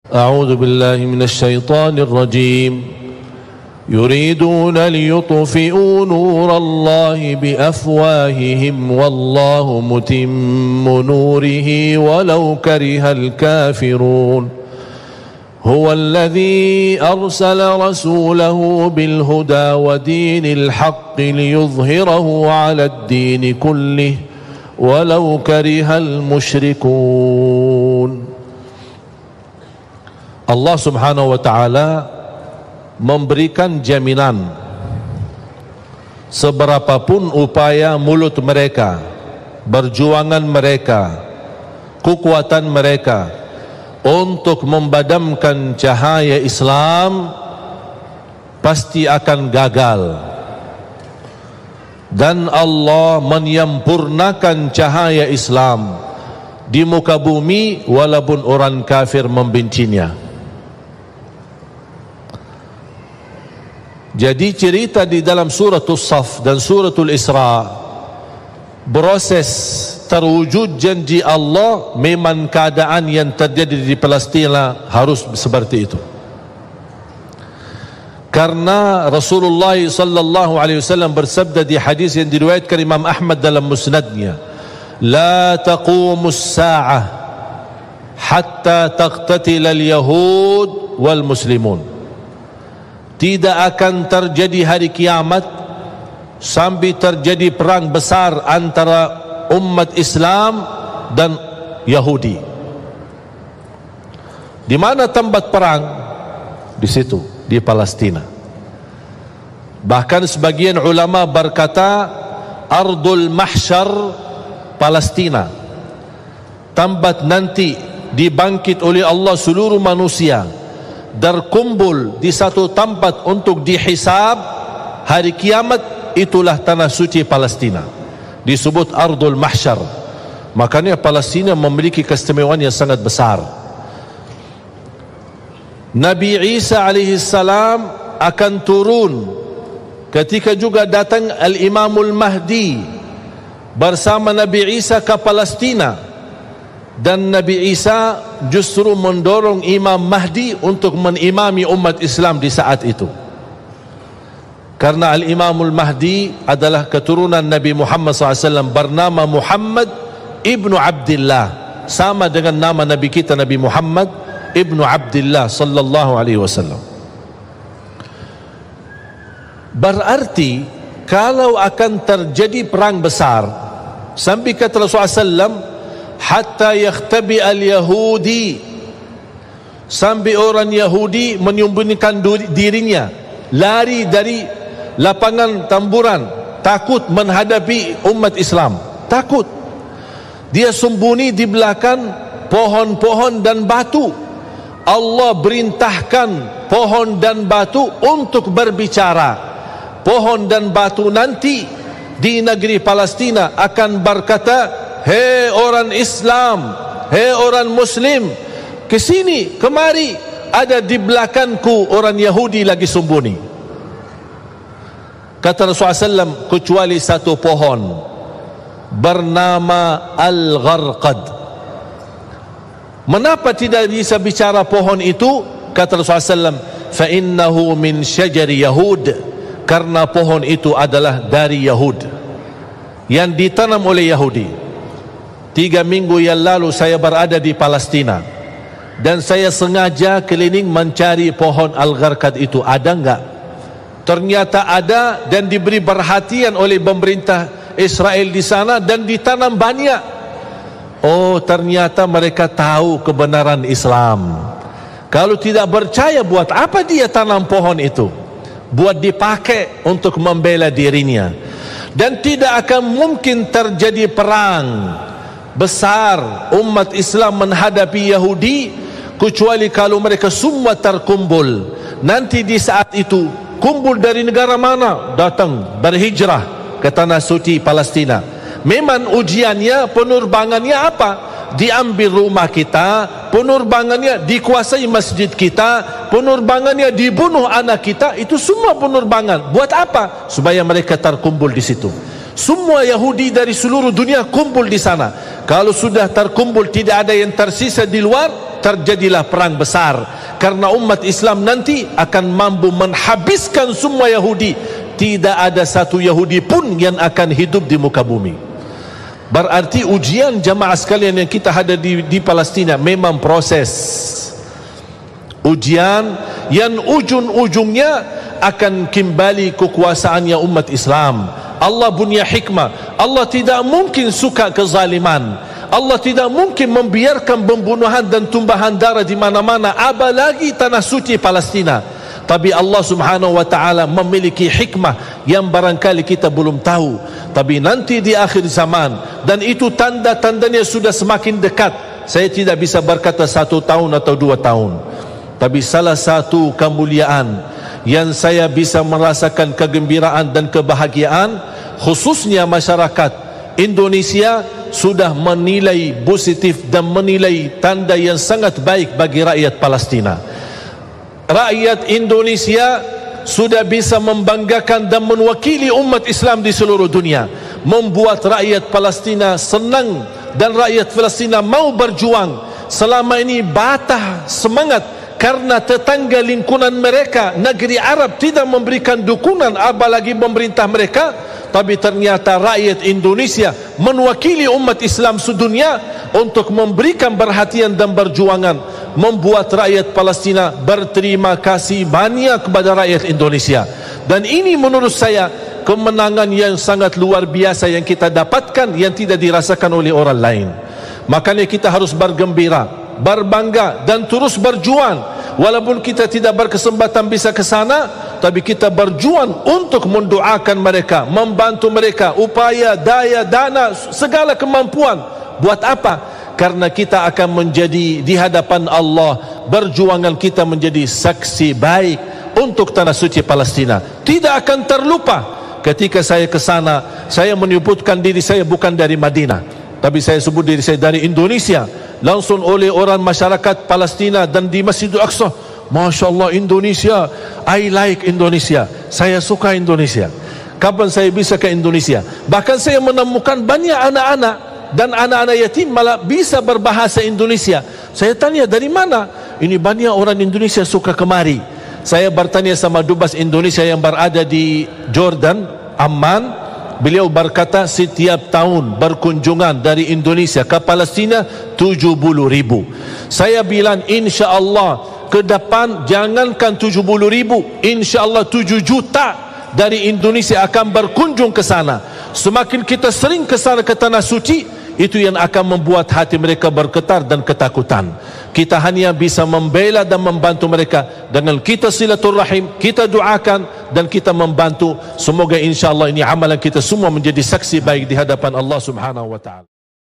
أعوذ بالله من الشيطان الرجيم يريدون ليطفئوا نور الله بأفواههم والله متم نوره ولو كره الكافرون هو الذي أرسل رسوله بالهدى ودين الحق ليظهره على الدين كله ولو كره المشركون. Allah Subhanahu wa ta'ala memberikan jaminan seberapapun upaya mulut mereka, perjuangan mereka, kekuatan mereka untuk membadamkan cahaya Islam pasti akan gagal, dan Allah menyempurnakan cahaya Islam di muka bumi walaupun orang kafir membencinya. Jadi cerita di dalam suratul Saf dan suratul Isra, proses terwujud janji Allah memang keadaan yang terjadi di Palestina harus seperti itu. Karena Rasulullah sallallahu alaihi wasallam bersabda di hadis yang diriwayatkan Imam Ahmad dalam musnadnya, "La taqumus sa'ah hatta taqtatila al-yahud wal muslimun." Tidak akan terjadi hari kiamat sampai terjadi perang besar antara umat Islam dan Yahudi. Di mana tempat perang? Di situ, di Palestina. Bahkan sebagian ulama berkata Ardul Mahsyar Palestina, tempat nanti dibangkit oleh Allah seluruh manusia, berkumpul di satu tempat untuk dihisab hari kiamat. Itulah tanah suci Palestina, disebut Ardul Mahsyar. Makanya Palestina memiliki keistimewaan yang sangat besar. Nabi Isa alaihi salam akan turun ketika juga datang Al-Imamul Mahdi bersama Nabi Isa ke Palestina, dan Nabi Isa justru mendorong Imam Mahdi untuk menimami umat Islam di saat itu. Karena Al-Imamul Mahdi adalah keturunan Nabi Muhammad SAW, bernama Muhammad ibnu Abdillah, sama dengan nama Nabi kita Nabi Muhammad ibnu Abdillah sallallahu alaihi wasallam. Berarti kalau akan terjadi perang besar, sampai kata Rasulullah SAW, hatta yakhtabi al-Yahudi, sampai orang Yahudi menyembunyikan dirinya, lari dari lapangan tamburan, takut menghadapi umat Islam, takut. Dia sembunyi di belakang pohon-pohon dan batu. Allah perintahkan pohon dan batu untuk berbicara. Pohon dan batu nanti di negeri Palestina akan berkata, "Hei orang Islam, hei orang Muslim, kesini, kemari, ada di belakangku orang Yahudi lagi sembunyi." Kata Rasulullah SAW, kecuali satu pohon bernama Al-Gharqad. Mengapa tidak bisa bicara pohon itu? Kata Rasulullah SAW, فَإِنَّهُ مِنْ شَجَرِ يَهُودِ, karena pohon itu adalah dari Yahud, yang ditanam oleh Yahudi. 3 minggu yang lalu saya berada di Palestina, dan saya sengaja keliling mencari pohon Al-Gharqad itu. Ada enggak? Ternyata ada, dan diberi perhatian oleh pemerintah Israel di sana, dan ditanam banyak. Oh, ternyata mereka tahu kebenaran Islam. Kalau tidak percaya, buat apa dia tanam pohon itu? Buat dipakai untuk membela dirinya. Dan tidak akan mungkin terjadi perang besar umat Islam menghadapi Yahudi kecuali kalau mereka semua terkumpul. Nanti di saat itu, kumpul dari negara mana? Datang berhijrah ke tanah suci Palestina. Memang ujiannya, penerbangannya apa? Diambil rumah kita, penerbangannya dikuasai masjid kita, penerbangannya dibunuh anak kita. Itu semua penerbangan. Buat apa? Supaya mereka terkumpul di situ. Semua Yahudi dari seluruh dunia kumpul di sana. Kalau sudah terkumpul, tidak ada yang tersisa di luar, terjadilah perang besar, karena umat Islam nanti akan mampu menghabiskan semua Yahudi. Tidak ada satu Yahudi pun yang akan hidup di muka bumi. Berarti ujian jamaah sekalian yang kita ada di Palestina memang proses ujian yang ujung-ujungnya akan kembali kekuasaannya umat Islam. Allah punya hikmah. Allah tidak mungkin suka kezaliman. Allah tidak mungkin membiarkan pembunuhan dan tumpahan darah di mana-mana, apalagi tanah suci Palestina. Tapi Allah Subhanahu wa taala memiliki hikmah yang barangkali kita belum tahu. Tapi nanti di akhir zaman, dan itu tanda-tandanya sudah semakin dekat. Saya tidak bisa berkata 1 tahun atau 2 tahun. Tapi salah satu kemuliaan yang saya bisa merasakan kegembiraan dan kebahagiaan, khususnya masyarakat Indonesia sudah menilai positif dan menilai tanda yang sangat baik bagi rakyat Palestina. Rakyat Indonesia sudah bisa membanggakan dan mewakili umat Islam di seluruh dunia, membuat rakyat Palestina senang dan rakyat Palestina mau berjuang. Selama ini batah semangat karena tetangga lingkungan mereka, negeri Arab, tidak memberikan dukungan, apalagi pemerintah mereka. Tapi ternyata rakyat Indonesia mewakili umat Islam sedunia untuk memberikan perhatian dan perjuangan, membuat rakyat Palestina berterima kasih banyak kepada rakyat Indonesia. Dan ini menurut saya kemenangan yang sangat luar biasa yang kita dapatkan, yang tidak dirasakan oleh orang lain. Makanya kita harus bergembira, berbangga dan terus berjuang. Walaupun kita tidak berkesempatan bisa ke sana, tapi kita berjuang untuk mendoakan mereka, membantu mereka, upaya, daya, dana, segala kemampuan. Buat apa? Karena kita akan menjadi di hadapan Allah, berjuangan kita menjadi saksi baik untuk tanah suci Palestina. Tidak akan terlupa. Ketika saya ke sana, saya menyebutkan diri saya bukan dari Madinah, tapi saya sebut diri saya dari Indonesia. Langsung oleh orang masyarakat Palestina dan di Masjidil Aqsa, Masya Allah Indonesia, I like Indonesia, saya suka Indonesia. Kapan saya bisa ke Indonesia? Bahkan saya menemukan banyak anak-anak dan anak-anak yatim malah bisa berbahasa Indonesia. Saya tanya, dari mana? Ini banyak orang Indonesia suka kemari. Saya bertanya sama dubes Indonesia yang berada di Jordan, Amman. Beliau berkata setiap tahun berkunjungan dari Indonesia ke Palestina 70.000. Saya bilang insya Allah ke depan jangankan 70.000, insya Allah 7 juta dari Indonesia akan berkunjung ke sana. Semakin kita sering ke sana, ke tanah suci, itu yang akan membuat hati mereka bergetar dan ketakutan. Kita hanya bisa membela dan membantu mereka dengan kita silaturahim, kita doakan dan kita membantu. Semoga insya Allah ini amalan kita semua menjadi saksi baik di hadapan Allah Subhanahu wa ta'ala.